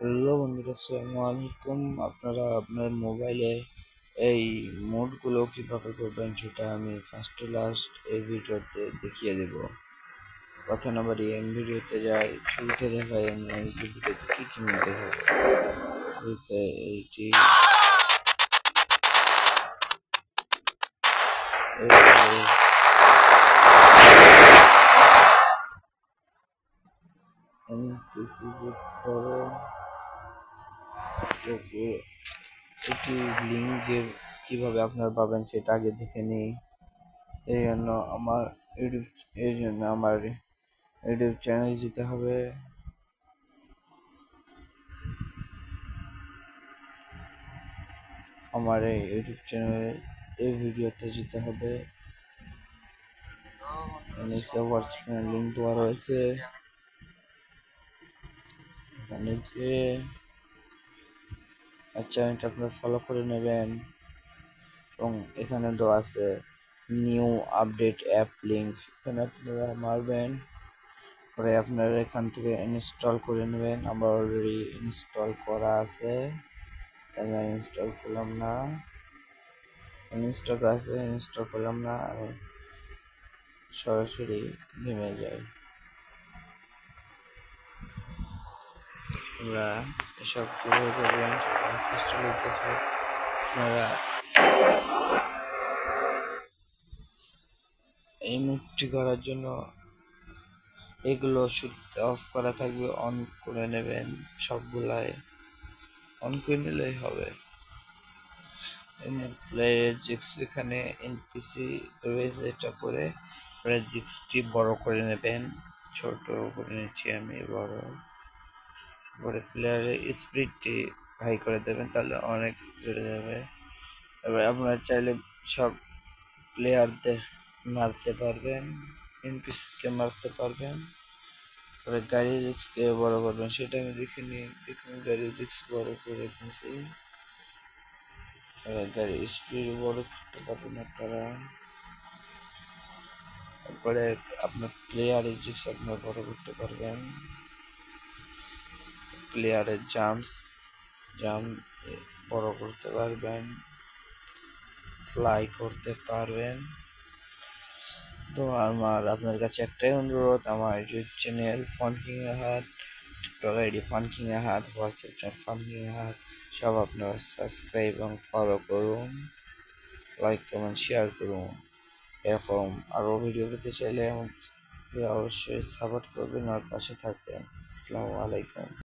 Hello বন্ধুরা, আসসালামু আলাইকুম। আপনারা আপনার মোবাইলে এই মোডগুলো কিভাবে করবেন সেটা আমি ফার্স্ট টু লাস্ট এই ভিডিওতে দেখিয়ে দেব। কথা না বাড়িয়ে ভিডিওতে যাই। শুরুতে দেখাই আমি এই ভিডিওতে কি কি মোড দেখাবো। শুরুতে এইটি এটি লিঙ্ক যে কিভাবে আপনারা পাবেন সেটা আগে দেখে নিই। এই জন্য আমার ইউটিউব চ্যানেল যেতে হবে। আমার এই ইউটিউব চ্যানেলে এই ভিডিওতে যেতে হবে। নিচে হোয়াটসঅ্যাপ লিঙ্ক দেওয়া রয়েছে, এখানে যে চ্যানেলটা আপনারা ফলো করে নেবেন এবং এখানে দেওয়া আছে নিউ আপডেট অ্যাপ লিঙ্ক, এখানে আপনারা মারবেন। পরে আপনারা এখান থেকে ইনস্টল করে নেবেন। আমার অলরেডি ইনস্টল করা আছে, তাই আমি ইনস্টল করলাম না। ইনস্টল করলাম না, আমি সরাসরি নেমে যাই। আমরা এসব কিভাবে করবেন ফার্স্টলি দেখে আপনারা এই মুভটি করার জন্য এগুলো শুরুতে অফ করা থাকবে, অন করে নেবেন। সবগুলাই অন করে নিলেই হবে। এখানে এনপিসি রয়েছে, এটা করে জিক্সটি বড় করে নেবেন। ছোট করে নিচ্ছি আমি, বড় পরে প্লেয়ারের স্পিডটি হাই করে দেবেন, তাহলে অনেক বেড়ে যাবে। এবার আপনারা চাইলে সব প্লেয়ারদের মারতে পারবেন, এনপিসিকে মারতে পারবেন। পরে গাড়ি রিক্সকে বড় করবেন, সেটা আমি দেখিনি। দেখুন গাড়ি রিক্স বড় করে নিয়েছি। গাড়ি স্পিড বড় করতে পারবেন আপনারা। তারপরে আপনার প্লেয়ারের রিক্স আপনারা বড় করতে পারবেন। প্লেয়ারের জাম্প বড় করতে পারবেন, ফ্লাই করতে পারবেন। তো আমার আপনার কাছে একটাই অনুরোধ, আমার ইউটিউব চ্যানেল ফানকিং আহাদ, টিকটক আইডি ফানকিং আহাদ, হোয়াটসঅ্যাপ চ্যানেল ফানকিং আহাদ, সব আপনারা সাবস্ক্রাইব এবং ফলো করুন, লাইক কমেন্ট শেয়ার করুন। এরকম আরও ভিডিও পেতে চাইলে অবশ্যই সাপোর্ট করবেন আর পাশে থাকবেন। আসসালামু আলাইকুম।